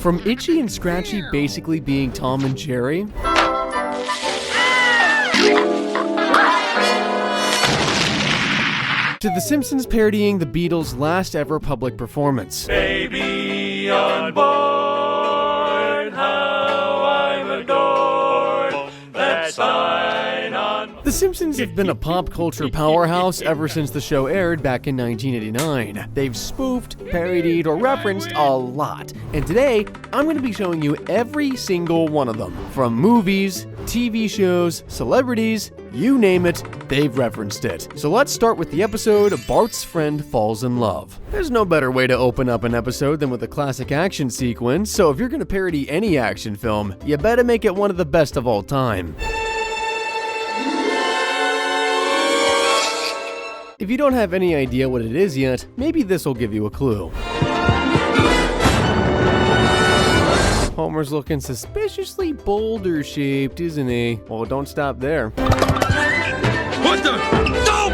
From Itchy and Scratchy basically being Tom and Jerry, to The Simpsons parodying the Beatles' last ever public performance. Baby on board, how I'm adored, that sign on... The Simpsons have been a pop culture powerhouse ever since the show aired back in 1989. They've spoofed, parodied, or referenced a lot. And today, I'm going to be showing you every single one of them. From movies, TV shows, celebrities, you name it, they've referenced it. So let's start with the episode Bart's Friend Falls in Love. There's no better way to open up an episode than with a classic action sequence, so if you're going to parody any action film, you better make it one of the best of all time. If you don't have any idea what it is yet, maybe this will give you a clue. Homer's looking suspiciously boulder-shaped, isn't he? Well, don't stop there. What the? Don't!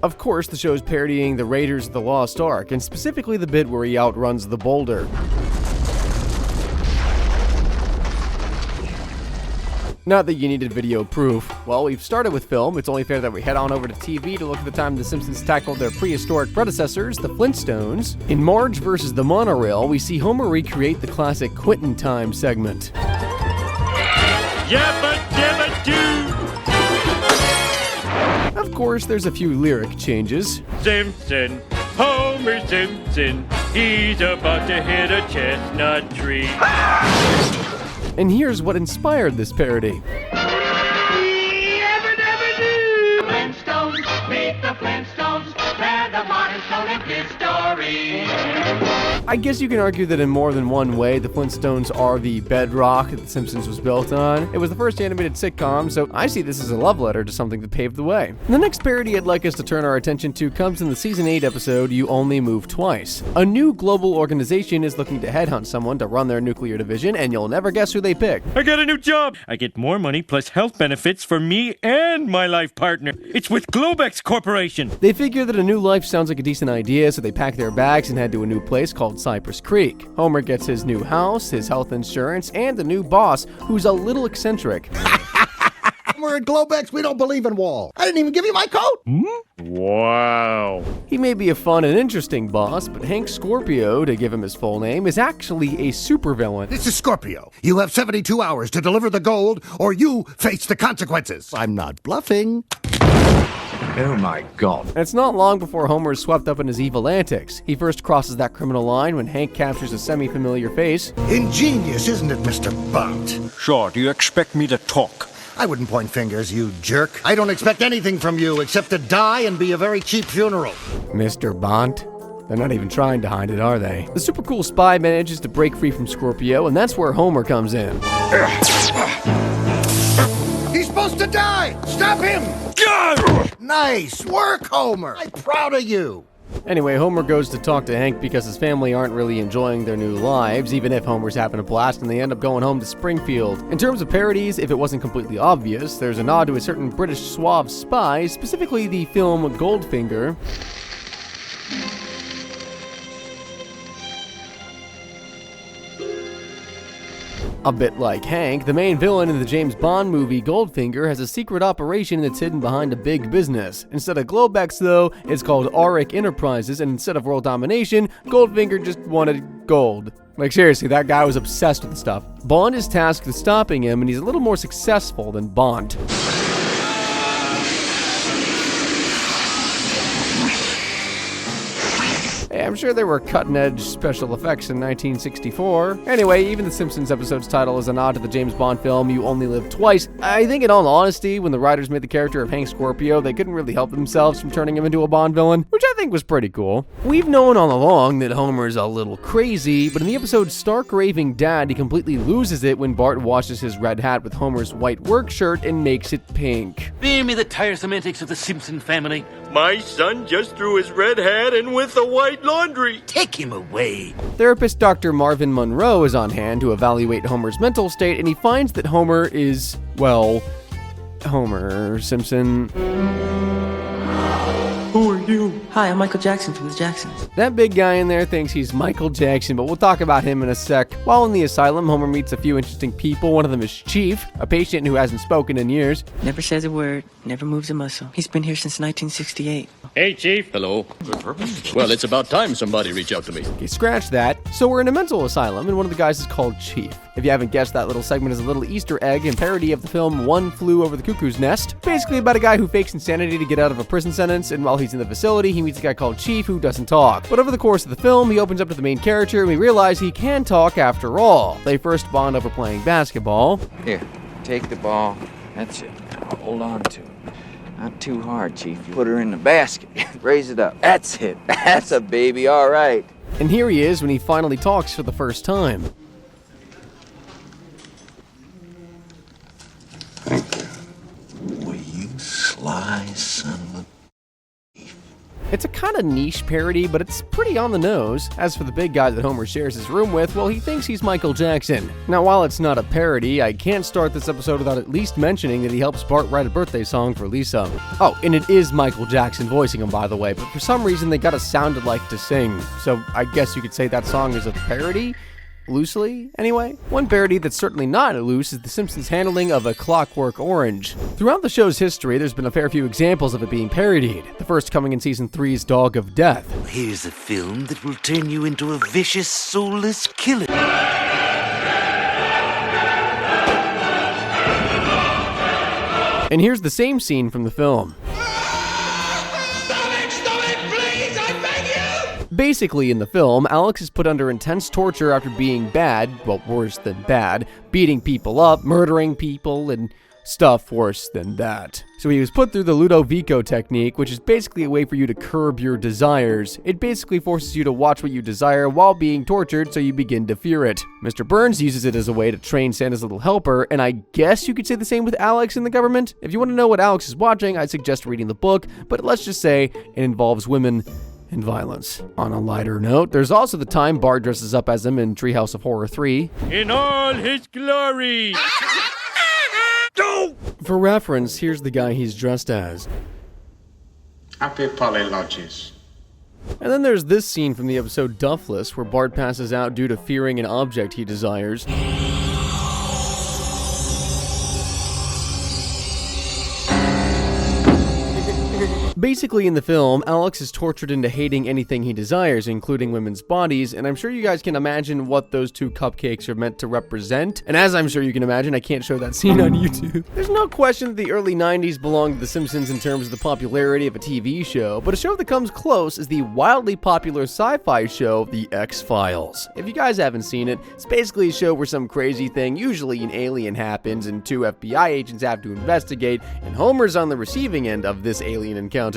Of course, the show's parodying the Raiders of the Lost Ark, and specifically the bit where he outruns the boulder. Not that you needed video proof. Well, we've started with film. It's only fair that we head on over to TV to look at the time the Simpsons tackled their prehistoric predecessors, the Flintstones. In Marge vs. the Monorail, we see Homer recreate the classic Quentin Time segment. Yabba dabba doo! Of course, there's a few lyric changes. Simpson, Homer Simpson, he's about to hit a chestnut tree. And here's what inspired this parody. Flintstones, meet the Flintstones, they're the modern Olympic story. I guess you can argue that in more than one way, the Flintstones are the bedrock that The Simpsons was built on. It was the first animated sitcom, so I see this as a love letter to something that paved the way. The next parody I'd like us to turn our attention to comes in the Season 8 episode, You Only Move Twice. A new global organization is looking to headhunt someone to run their nuclear division, and you'll never guess who they pick. I got a new job. I get more money plus health benefits for me and my life partner. It's with Globex Corporation. They figure that a new life sounds like a decent idea, so they pack their bags and head to a new place called Cypress Creek. Homer gets his new house, his health insurance, and a new boss who's a little eccentric. We're at Globex, we don't believe in wall. I didn't even give you my coat. Wow. He may be a fun and interesting boss, but Hank Scorpio, to give him his full name, is actually a supervillain. This is Scorpio. You have 72 hours to deliver the gold, or you face the consequences. I'm not bluffing. Oh my God. And it's not long before Homer is swept up in his evil antics. He first crosses that criminal line when Hank captures a semi-familiar face. Ingenious, isn't it, Mr. Bunt? Sure, do you expect me to talk? I wouldn't point fingers, you jerk. I don't expect anything from you except to die and be a very cheap funeral. Mr. Bont? They're not even trying to hide it, are they? The super cool spy manages to break free from Scorpio, and that's where Homer comes in. He's supposed to die! Stop him! Nice work, Homer! I'm proud of you! Anyway, Homer goes to talk to Hank because his family aren't really enjoying their new lives, even if Homer's having a blast and they end up going home to Springfield. In terms of parodies, if it wasn't completely obvious, there's a nod to a certain British suave spy, specifically the film Goldfinger. A bit like Hank, the main villain in the James Bond movie Goldfinger has a secret operation that's hidden behind a big business. Instead of Globex, though, it's called Auric Enterprises, and instead of world domination, Goldfinger just wanted gold. Like, seriously, that guy was obsessed with the stuff. Bond is tasked with stopping him, and he's a little more successful than Bond. Hey, I'm sure there were cutting-edge special effects in 1964. Anyway, even the Simpsons episode's title is a nod to the James Bond film You Only Live Twice. I think in all honesty, when the writers made the character of Hank Scorpio, they couldn't really help themselves from turning him into a Bond villain, which I think was pretty cool. We've known all along that Homer's a little crazy, but in the episode Stark Raving Dad, he completely loses it when Bart washes his red hat with Homer's white work shirt and makes it pink. Bear me the tiresome antics of the Simpson family. My son just threw his red hat in with the white laundry. Take him away. Therapist Dr. Marvin Monroe is on hand to evaluate Homer's mental state, and he finds that Homer is, well, Homer Simpson. Who are you? Hi, I'm Michael Jackson from the Jacksons. That big guy in there thinks he's Michael Jackson, but we'll talk about him in a sec. While in the asylum, Homer meets a few interesting people. One of them is Chief, a patient who hasn't spoken in years. Never says a word, never moves a muscle. He's been here since 1968. Hey, Chief. Hello. Well, it's about time somebody reach out to me. Okay, scratch that. So we're in a mental asylum, and one of the guys is called Chief. If you haven't guessed, that little segment is a little Easter egg and parody of the film One Flew Over the Cuckoo's Nest. Basically about a guy who fakes insanity to get out of a prison sentence, and while he's in the facility, he meets a guy called Chief who doesn't talk. But over the course of the film, he opens up to the main character, and we realize he can talk after all. They first bond over playing basketball. Here, take the ball. That's it. Now hold on to it. Not too hard, Chief. You put her in the basket. Raise it up. That's it. That's a baby. All right. And here he is when he finally talks for the first time. Thank you. Well, you sly son of a... It's a kind of niche parody, but it's pretty on the nose. As for the big guy that Homer shares his room with, well, he thinks he's Michael Jackson. Now, while it's not a parody, I can't start this episode without at least mentioning that he helps Bart write a birthday song for Lisa. Oh, and it is Michael Jackson voicing him, by the way, but for some reason they got a sound alike to sing. So I guess you could say that song is a parody? Loosely, anyway. One parody that's certainly not loose is The Simpsons' handling of A Clockwork Orange. Throughout the show's history, there's been a fair few examples of it being parodied, the first coming in Season 3's Dog of Death. Here's a film that will turn you into a vicious, soulless killer. And here's the same scene from the film. Basically, in the film, Alex is put under intense torture after being bad, well, worse than bad, beating people up, murdering people, and stuff worse than that. So he was put through the Ludovico technique, which is basically a way for you to curb your desires. It basically forces you to watch what you desire while being tortured, so you begin to fear it. Mr. Burns uses it as a way to train Santa's little helper, and I guess you could say the same with Alex in the government. If you want to know what Alex is watching, I suggest reading the book, but let's just say it involves women and violence. On a lighter note, there's also the time Bart dresses up as him in Treehouse of Horror III. In all his glory. For reference, here's the guy he's dressed as. Happy Polly Lodges. And then there's this scene from the episode Duffless, where Bart passes out due to fearing an object he desires. Basically, in the film, Alex is tortured into hating anything he desires, including women's bodies, and I'm sure you guys can imagine what those two cupcakes are meant to represent. And as I'm sure you can imagine, I can't show that scene on YouTube. There's no question that the early 90s belonged to The Simpsons in terms of the popularity of a TV show, but a show that comes close is the wildly popular sci-fi show, The X-Files. If you guys haven't seen it, it's basically a show where some crazy thing, usually an alien, happens, and two FBI agents have to investigate, and Homer's on the receiving end of this alien encounter.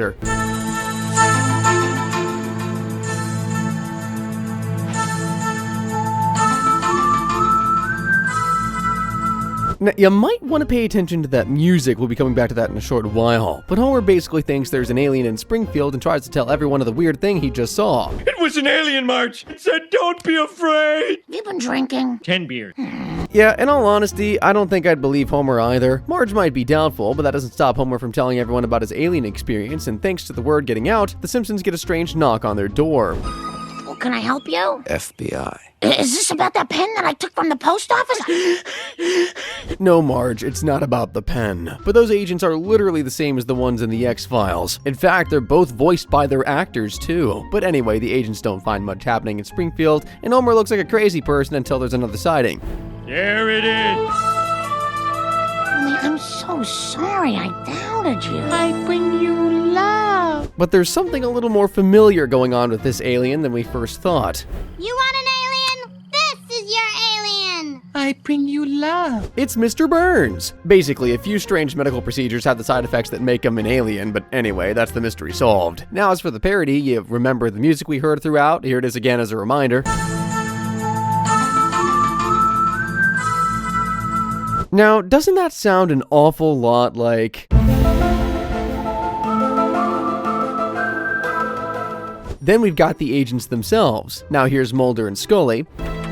Now, you might want to pay attention to that music. We'll be coming back to that in a short while. But Homer basically thinks there's an alien in Springfield and tries to tell everyone of the weird thing he just saw. It was an alien, Marge. It said, "Don't be afraid." You been drinking? 10 beers. Yeah, in all honesty, I don't think I'd believe Homer either. Marge might be doubtful, but that doesn't stop Homer from telling everyone about his alien experience, and thanks to the word getting out, the Simpsons get a strange knock on their door. Well, can I help you? FBI. Is this about that pen that I took from the post office? No, Marge, it's not about the pen. But those agents are literally the same as the ones in the X-Files. In fact, they're both voiced by their actors, too. But anyway, the agents don't find much happening in Springfield, and Homer looks like a crazy person until there's another sighting. There it is. I'm so sorry I doubted you. I bring you love. But there's something a little more familiar going on with this alien than we first thought. You want an alien? This is your alien. I bring you love. It's Mr. Burns. Basically, a few strange medical procedures have the side effects that make him an alien, but anyway, that's the mystery solved. Now, as for the parody, you remember the music we heard throughout? Here it is again as a reminder. Now, doesn't that sound an awful lot like... Then we've got the agents themselves. Now here's Mulder and Scully.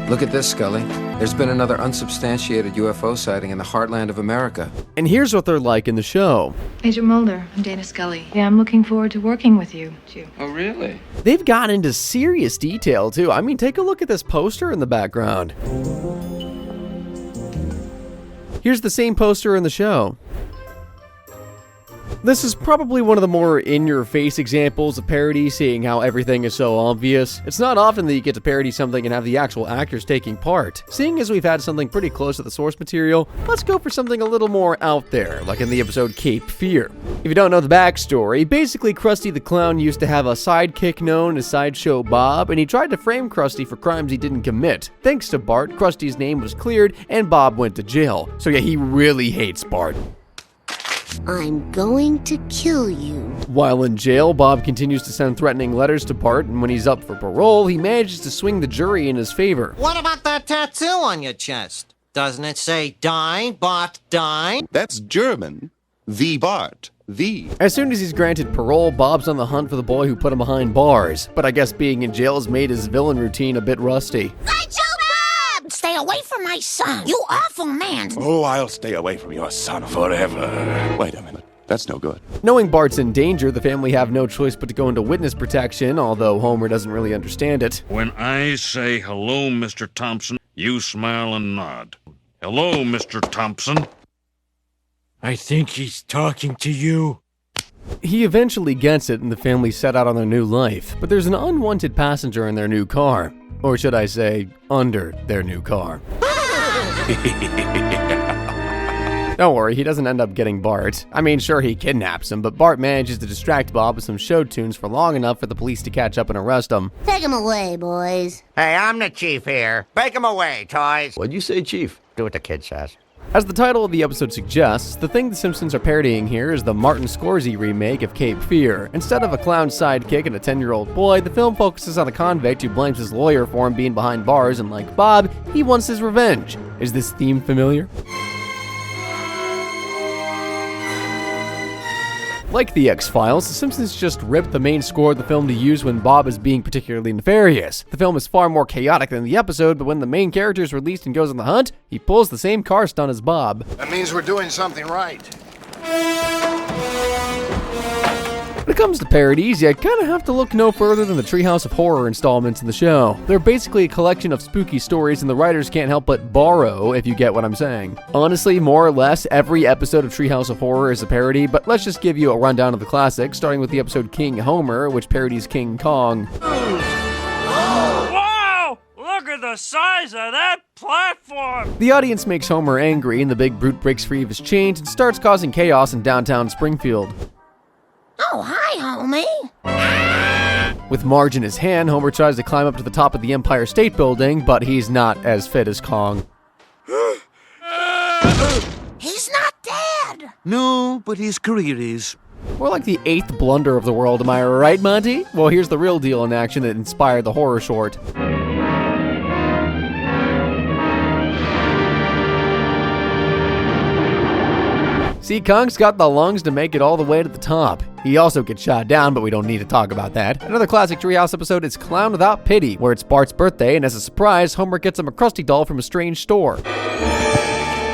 Look at this, Scully. There's been another unsubstantiated UFO sighting in the heartland of America. And here's what they're like in the show. Agent Mulder, I'm Dana Scully. Yeah, I'm looking forward to working with you, too. Oh, really? They've got into serious detail, too. I mean, take a look at this poster in the background. Here's the same poster in the show. This is probably one of the more in-your-face examples of parody, seeing how everything is so obvious. It's not often that you get to parody something and have the actual actors taking part. Seeing as we've had something pretty close to the source material, let's go for something a little more out there, like in the episode Cape Fear. If you don't know the backstory, basically Krusty the Clown used to have a sidekick known as Sideshow Bob, and he tried to frame Krusty for crimes he didn't commit. Thanks to Bart, Krusty's name was cleared, and Bob went to jail. So yeah, he really hates Bart. I'm going to kill you. While in jail, Bob continues to send threatening letters to Bart, and when he's up for parole, he manages to swing the jury in his favor. What about that tattoo on your chest? Doesn't it say die, Bart, die? That's German. The Bart. The. As soon as he's granted parole, Bob's on the hunt for the boy who put him behind bars. But I guess being in jail has made his villain routine a bit rusty. Stay away from my son, you awful man. Oh, I'll stay away from your son forever. Wait a minute. That's no good. Knowing Bart's in danger, the family have no choice but to go into witness protection, although Homer doesn't really understand it. When I say hello, Mr. Thompson, you smile and nod. Hello, Mr. Thompson. I think he's talking to you. He eventually gets it and the family set out on their new life, but there's an unwanted passenger in their new car. Or should I say, under their new car. Don't worry, he doesn't end up getting Bart. I mean, sure, he kidnaps him, but Bart manages to distract Bob with some show tunes for long enough for the police to catch up and arrest him. Take him away, boys. Hey, I'm the chief here. Take him away, toys. What'd you say, Chief? Do what the kid says. As the title of the episode suggests, the thing the Simpsons are parodying here is the Martin Scorsese remake of Cape Fear. Instead of a clown sidekick and a 10-year-old boy, the film focuses on a convict who blames his lawyer for him being behind bars, and like Bob, he wants his revenge. Is this theme familiar? Like The X-Files, The Simpsons just ripped the main score of the film to use when Bob is being particularly nefarious. The film is far more chaotic than the episode, but when the main character is released and goes on the hunt, he pulls the same car stunt as Bob. That means we're doing something right. When it comes to parodies, you kind of have to look no further than the Treehouse of Horror installments in the show. They're basically a collection of spooky stories, and the writers can't help but borrow, if you get what I'm saying. Honestly, more or less, every episode of Treehouse of Horror is a parody, but let's just give you a rundown of the classics, starting with the episode King Homer, which parodies King Kong. Wow! Look at the size of that platform! The audience makes Homer angry, and the big brute breaks free of his chains and starts causing chaos in downtown Springfield. Oh, hi, homie. With Marge in his hand, Homer tries to climb up to the top of the Empire State Building, but he's not as fit as Kong. He's not dead. No, but his career is. More like the 8th blunder of the world, am I right, Monty? Well, here's the real deal in action that inspired the horror short. See, Kong's got the lungs to make it all the way to the top. He also gets shot down, but we don't need to talk about that. Another classic Treehouse episode is Clown Without Pity, where it's Bart's birthday, and as a surprise, Homer gets him a Krusty doll from a strange store.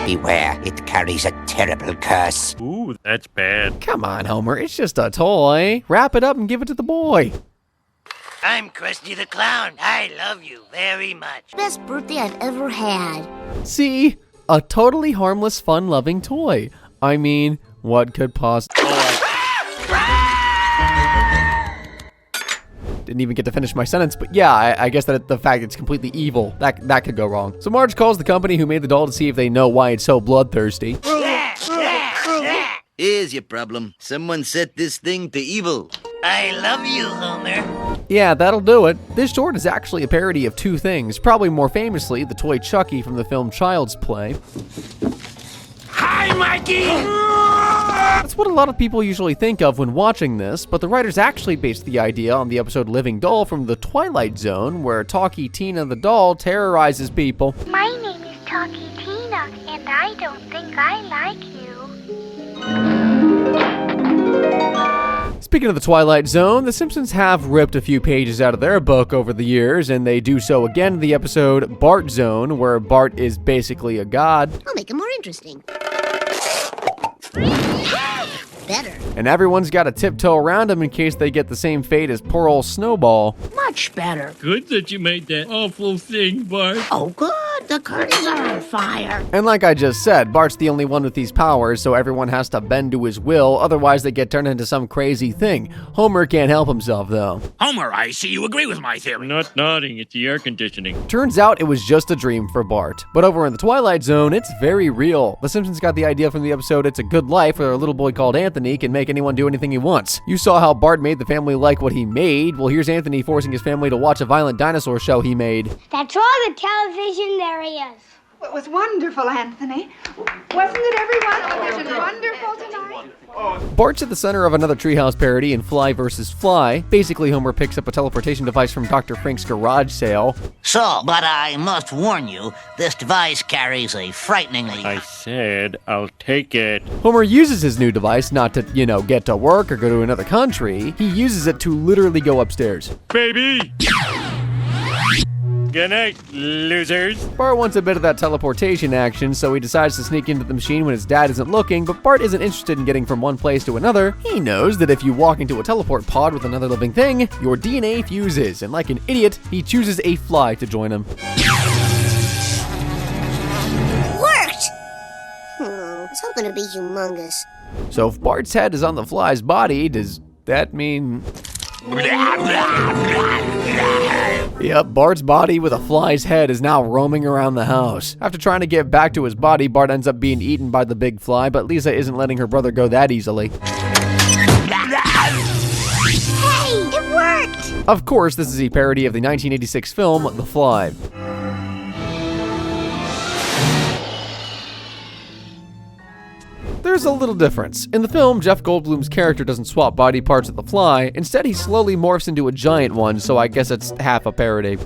Beware, it carries a terrible curse. Ooh, that's bad. Come on, Homer, it's just a toy. Wrap it up and give it to the boy. I'm Krusty the Clown. I love you very much. Best birthday I've ever had. See? A totally harmless, fun-loving toy. I mean, what could possibly... Didn't even get to finish my sentence, but yeah, I guess that the fact it's completely evil, that could go wrong. So Marge calls the company who made the doll to see if they know why it's so bloodthirsty. Here's your problem. Someone set this thing to evil. I love you, Homer. Yeah, that'll do it. This short is actually a parody of two things, probably more famously the toy Chucky from the film Child's Play. Hi, Mikey! That's what a lot of people usually think of when watching this, but the writers actually based the idea on the episode Living Doll from The Twilight Zone, where Talkie Tina the doll terrorizes people. My name is Talkie Tina, and I don't think I like you. Speaking of the Twilight Zone, the Simpsons have ripped a few pages out of their book over the years, and they do so again in the episode Bart Zone, where Bart is basically a god. I'll make it more interesting. Better. And everyone's got to tiptoe around him in case they get the same fate as poor old Snowball. Much better. Good that you made that awful thing, Bart. Oh, good. The curtains are on fire. And like I just said, Bart's the only one with these powers, so everyone has to bend to his will, otherwise they get turned into some crazy thing. Homer can't help himself, though. Homer, I see you agree with my theory. Not nodding, it's the air conditioning. Turns out it was just a dream for Bart. But over in the Twilight Zone, it's very real. The Simpsons got the idea from the episode It's a Good Life, where a little boy called Anthony can make anyone do anything he wants. You saw how Bart made the family like what he made. Well, here's Anthony forcing his family to watch a violent dinosaur show he made. That's all the television there is. It was wonderful, Anthony. Wasn't it, everyone? It was wonderful tonight. Bart's at the center of another Treehouse parody in Fly vs. Fly. Basically, Homer picks up a teleportation device from Dr. Frank's garage sale. So, but I must warn you, this device carries a frighteningly... I said I'll take it. Homer uses his new device not to, get to work or go to another country. He uses it to literally go upstairs. Baby! Good night, losers. Bart wants a bit of that teleportation action, so he decides to sneak into the machine when his dad isn't looking, but Bart isn't interested in getting from one place to another. He knows that if you walk into a teleport pod with another living thing, your DNA fuses, and like an idiot, he chooses a fly to join him. Worked! I was hoping to be humongous. So if Bart's head is on the fly's body, does that mean... Yep, Bart's body with a fly's head is now roaming around the house. After trying to get back to his body, Bart ends up being eaten by the big fly, but Lisa isn't letting her brother go that easily. Hey, it worked! Of course, this is a parody of the 1986 film, The Fly. There's a little difference. In the film, Jeff Goldblum's character doesn't swap body parts with the fly. Instead, he slowly morphs into a giant one, so I guess it's half a parody.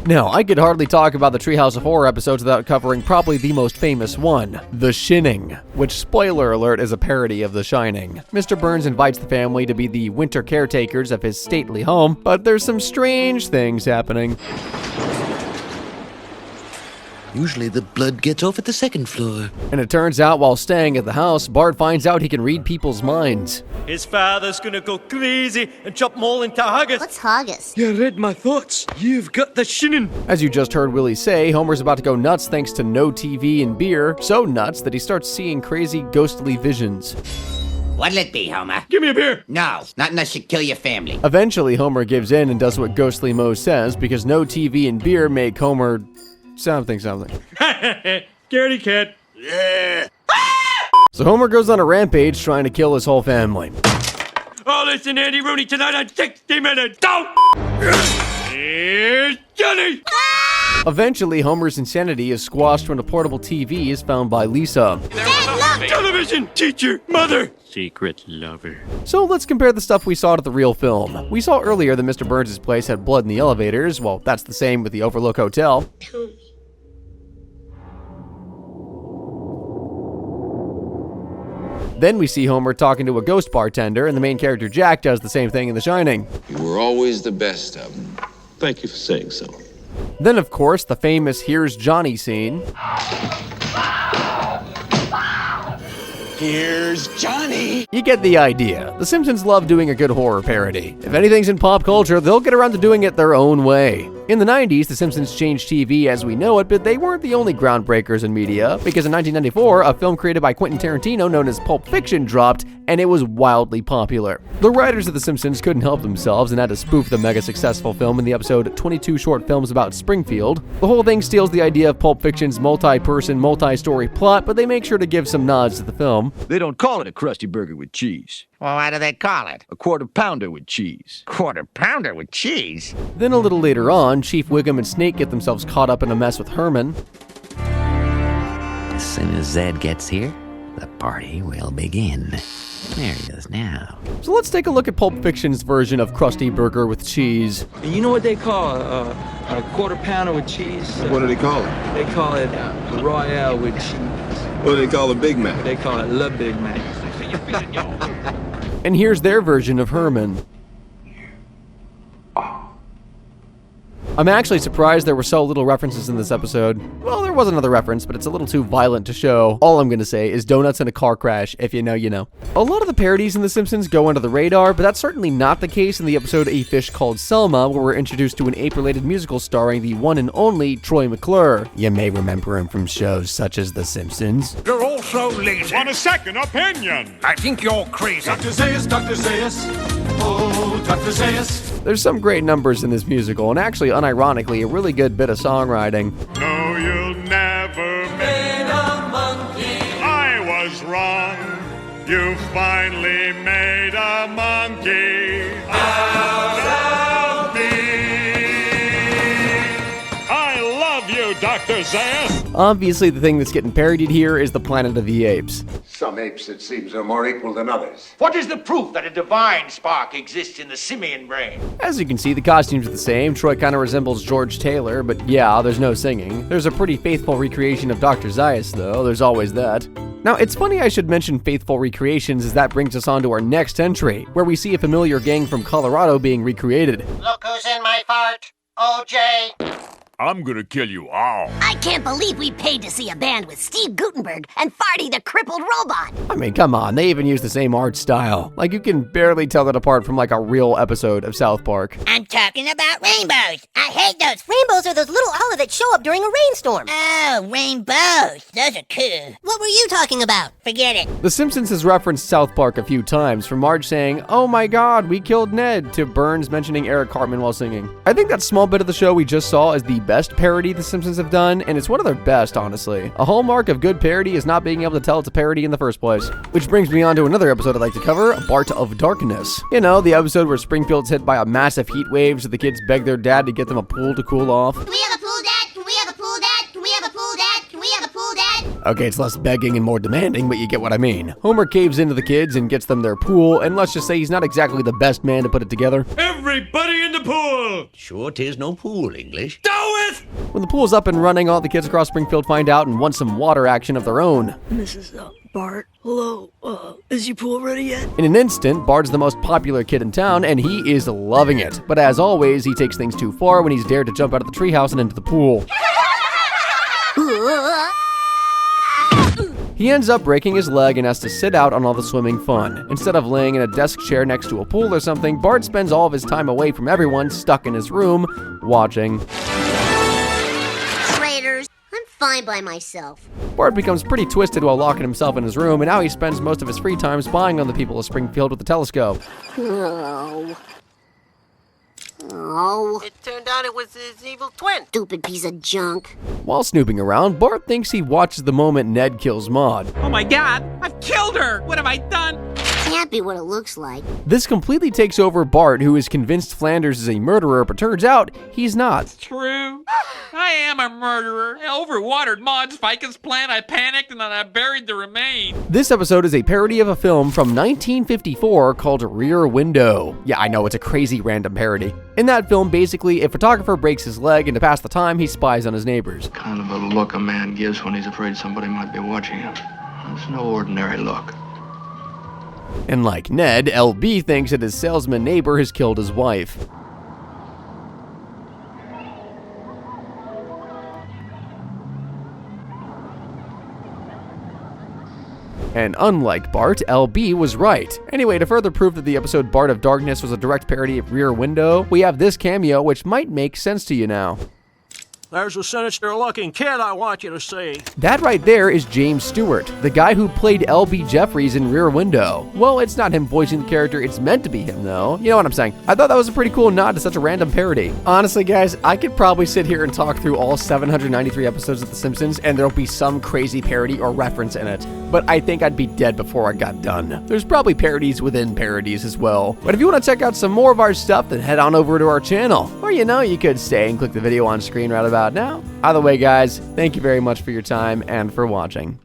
Now, I could hardly talk about the Treehouse of Horror episodes without covering probably the most famous one, The Shinning, which, spoiler alert, is a parody of The Shining. Mr. Burns invites the family to be the winter caretakers of his stately home, but there's some strange things happening. Usually the blood gets off at the second floor. And it turns out while staying at the house, Bart finds out he can read people's minds. His father's gonna go crazy and chop them all into haggis. What's haggis? You read my thoughts. You've got the shinning. As you just heard Willie say, Homer's about to go nuts thanks to no TV and beer. So nuts that he starts seeing crazy ghostly visions. What'll it be, Homer? Give me a beer. No, not unless you kill your family. Eventually, Homer gives in and does what Ghostly Mo says, because no TV and beer make Homer... something. Scaredy cat. So Homer goes on a rampage trying to kill his whole family. Oh, listen, Andy Rooney tonight on 60 Minutes. Don't! Here's Johnny! Eventually, Homer's insanity is squashed when a portable TV is found by Lisa. Television teacher, mother, secret lover. So let's compare the stuff we saw to the real film. We saw earlier that Mr. Burns' place had blood in the elevators. Well, that's the same with the Overlook Hotel. Then we see Homer talking to a ghost bartender, and the main character Jack does the same thing in The Shining. You were always the best of them. Thank you for saying so. Then, of course, the famous Here's Johnny scene. Here's Johnny! You get the idea. The Simpsons love doing a good horror parody. If anything's in pop culture, they'll get around to doing it their own way. In the 90s, The Simpsons changed TV as we know it, but they weren't the only groundbreakers in media, because in 1994, a film created by Quentin Tarantino known as Pulp Fiction dropped, and it was wildly popular. The writers of The Simpsons couldn't help themselves and had to spoof the mega successful film in the episode 22 Short Films About Springfield. The whole thing steals the idea of Pulp Fiction's multi-person, multi-story plot, but they make sure to give some nods to the film. They don't call it a Krusty Burger with cheese. Well, what do they call it? A Quarter Pounder with cheese. Quarter Pounder with cheese? Then a little later on, Chief Wiggum and Snake get themselves caught up in a mess with Herman. As soon as Zed gets here, the party will begin. There he is now. So let's take a look at Pulp Fiction's version of Krusty Burger with cheese. You know what they call a Quarter Pounder with cheese? What do they call it? They call it Royale with cheese. What do they call a Big Mac? They call it Le Big Mac. And here's their version of Herman. I'm actually surprised there were so little references in this episode. Well, there was another reference, but it's a little too violent to show. All I'm gonna say is donuts in a car crash. If you know, you know. A lot of the parodies in The Simpsons go under the radar, but that's certainly not the case in the episode A Fish Called Selma, where we're introduced to an ape-related musical starring the one and only Troy McClure. You may remember him from shows such as The Simpsons. You're all so lazy. Want a second opinion? I think you're crazy. Dr. Zayas, Dr. Zayas. Oh, Dr. Zayas. There's some great numbers in this musical, and actually, unironically, a really good bit of songwriting. No, you'll never make a monkey. I was wrong. You finally made a monkey out of me. I love you, Dr. Zayas. Obviously, the thing that's getting parodied here is the Planet of the Apes. Some apes, it seems, are more equal than others. What is the proof that a divine spark exists in the simian brain? As you can see, the costumes are the same. Troy kind of resembles George Taylor, but yeah, there's no singing. There's a pretty faithful recreation of Dr. Zayas, though. There's always that. Now, it's funny I should mention faithful recreations, as that brings us on to our next entry, where we see a familiar gang from Colorado being recreated. Look who's in my fart. OJ. I'm gonna kill you all. I can't believe we paid to see a band with Steve Guttenberg and Farty the crippled robot. I mean, come on, they even use the same art style. Like, you can barely tell that apart from, like, a real episode of South Park. I'm talking about rainbows. I hate those. Rainbows are those little olives that show up during a rainstorm. Oh, rainbows. Those are cool. What were you talking about? Forget it. The Simpsons has referenced South Park a few times, from Marge saying, "Oh my god, we killed Ned," to Burns mentioning Eric Cartman while singing. I think that small bit of the show we just saw is the best parody The Simpsons have done, and it's one of their best, honestly. A hallmark of good parody is not being able to tell it's a parody in the first place. Which brings me on to another episode I'd like to cover, Bart of Darkness. You know, the episode where Springfield's hit by a massive heat wave, so the kids beg their dad to get them a pool to cool off. Can we have a pool, Dad? Can we have a pool, Dad? Can we have a pool, Dad? Can we have a pool, Dad? Okay, it's less begging and more demanding, but you get what I mean. Homer caves into the kids and gets them their pool, and let's just say he's not exactly the best man to put it together. Everybody in the pool! Sure, 'tis no pool, English. Do it! When the pool's up and running, all the kids across Springfield find out and want some water action of their own. Mrs. Bart, hello, is your pool ready yet? In an instant, Bart's the most popular kid in town, and he is loving it. But as always, he takes things too far when he's dared to jump out of the treehouse and into the pool. He ends up breaking his leg and has to sit out on all the swimming fun. Instead of laying in a desk chair next to a pool or something, Bart spends all of his time away from everyone, stuck in his room, watching. Traitors. I'm fine by myself. Bart becomes pretty twisted while locking himself in his room, and now he spends most of his free time spying on the people of Springfield with a telescope. Oh. It turned out it was his evil twin. Stupid piece of junk. While snooping around, Bart thinks he watches the moment Ned kills Maude. Oh my god, I've killed her! What have I done? Can't be what it looks like. This completely takes over Bart, who is convinced Flanders is a murderer, but turns out he's not. It's true. I am a murderer. I overwatered Maud's ficus plant, I panicked, and then I buried the remains. This episode is a parody of a film from 1954 called Rear Window. Yeah, I know, it's a crazy random parody. In that film, basically, a photographer breaks his leg, and to pass the time, he spies on his neighbors. Kind of a look a man gives when he's afraid somebody might be watching him. It's no ordinary look. And like Ned, LB thinks that his salesman neighbor has killed his wife. And unlike Bart, LB was right. Anyway, to further prove that the episode Bart of Darkness was a direct parody of Rear Window, we have this cameo which might make sense to you now. There's a sinister-looking kid I want you to see. That right there is James Stewart, the guy who played LB Jeffries in Rear Window. Well, it's not him voicing the character, it's meant to be him though. You know what I'm saying? I thought that was a pretty cool nod to such a random parody. Honestly guys, I could probably sit here and talk through all 793 episodes of The Simpsons and there'll be some crazy parody or reference in it. But I think I'd be dead before I got done. There's probably parodies within parodies as well. But if you want to check out some more of our stuff, then head on over to our channel. Or you know, you could stay and click the video on screen right about now. Either way guys, thank you very much for your time and for watching.